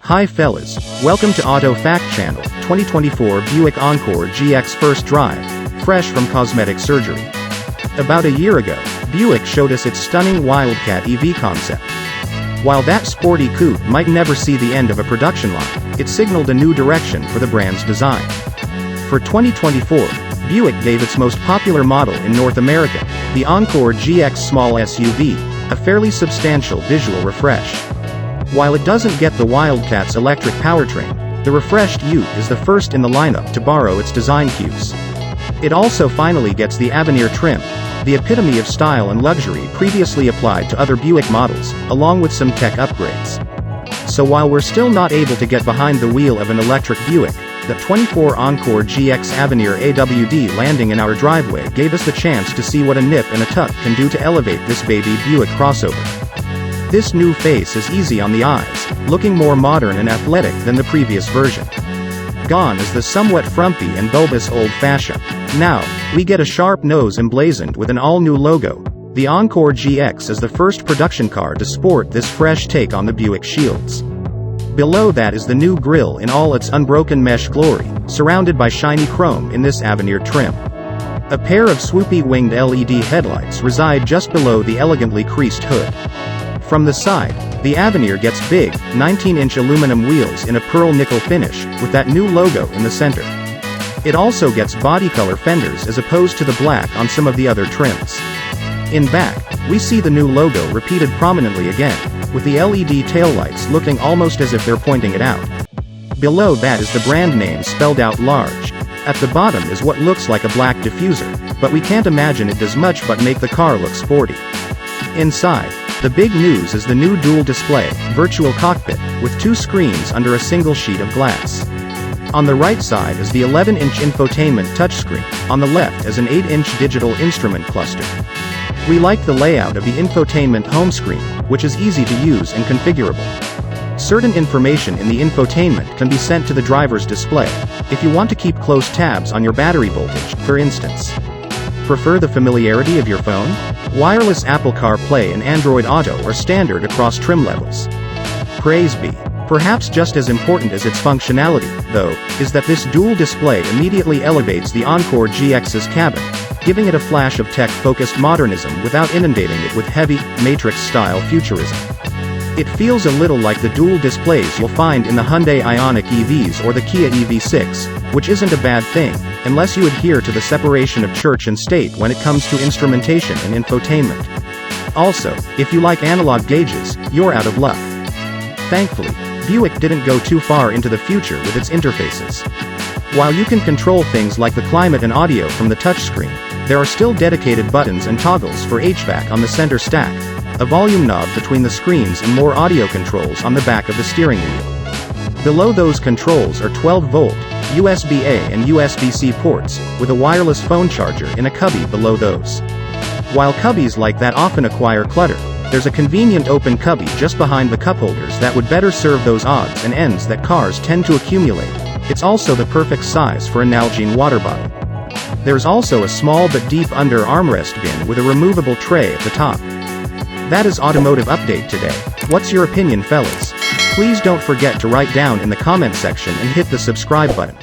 Hi fellas, welcome to Auto Fact Channel. 2024 Buick Encore GX first drive, fresh from cosmetic surgery. About a year ago, Buick showed us its stunning Wildcat EV concept. While that sporty coupe might never see the end of a production line, it signaled a new direction for the brand's design. For 2024, Buick gave its most popular model in North America, the Encore GX small SUV, a fairly substantial visual refresh. While it doesn't get the Wildcat's electric powertrain, the refreshed Ute is the first in the lineup to borrow its design cues. It also finally gets the Avenir trim, the epitome of style and luxury previously applied to other Buick models, along with some tech upgrades. So while we're still not able to get behind the wheel of an electric Buick, the 24 Encore GX Avenir AWD landing in our driveway gave us the chance to see what a nip and a tuck can do to elevate this baby Buick crossover. This new face is easy on the eyes, looking more modern and athletic than the previous version. Gone is the somewhat frumpy and bulbous old-fashioned. Now, we get a sharp nose emblazoned with an all-new logo. The Encore GX is the first production car to sport this fresh take on the Buick shields. Below that is the new grille in all its unbroken mesh glory, surrounded by shiny chrome in this Avenir trim. A pair of swoopy winged LED headlights reside just below the elegantly creased hood. From the side, the Avenir gets big, 19-inch aluminum wheels in a pearl nickel finish, with that new logo in the center. It also gets body color fenders as opposed to the black on some of the other trims. In back, we see the new logo repeated prominently again, with the LED taillights looking almost as if they're pointing it out. Below that is the brand name spelled out large. At the bottom is what looks like a black diffuser, but we can't imagine it does much but make the car look sporty. Inside, the big news is the new dual-display, virtual cockpit, with two screens under a single sheet of glass. On the right side is the 11-inch infotainment touchscreen, on the left is an 8-inch digital instrument cluster. We like the layout of the infotainment home screen, which is easy to use and configurable. Certain information in the infotainment can be sent to the driver's display, if you want to keep close tabs on your battery voltage, for instance. Prefer the familiarity of your phone? Wireless Apple CarPlay and Android Auto are standard across trim levels. Praise be. Perhaps just as important as its functionality, though, is that this dual display immediately elevates the Encore GX's cabin, giving it a flash of tech-focused modernism without inundating it with heavy, Matrix-style futurism. It feels a little like the dual displays you'll find in the Hyundai Ioniq EVs or the Kia EV6, which isn't a bad thing, unless you adhere to the separation of church and state when it comes to instrumentation and infotainment. Also, if you like analog gauges, you're out of luck. Thankfully, Buick didn't go too far into the future with its interfaces. While you can control things like the climate and audio from the touchscreen, there are still dedicated buttons and toggles for HVAC on the center stack, a volume knob between the screens and more audio controls on the back of the steering wheel. Below those controls are 12-volt, USB-A and USB-C ports, with a wireless phone charger in a cubby below those. While cubbies like that often acquire clutter, there's a convenient open cubby just behind the cup holders that would better serve those odds and ends that cars tend to accumulate. It's also the perfect size for a Nalgene water bottle. There's also a small but deep under armrest bin with a removable tray at the top. That is Automotive Update today. What's your opinion, fellas? Please don't forget to write down in the comment section and hit the subscribe button.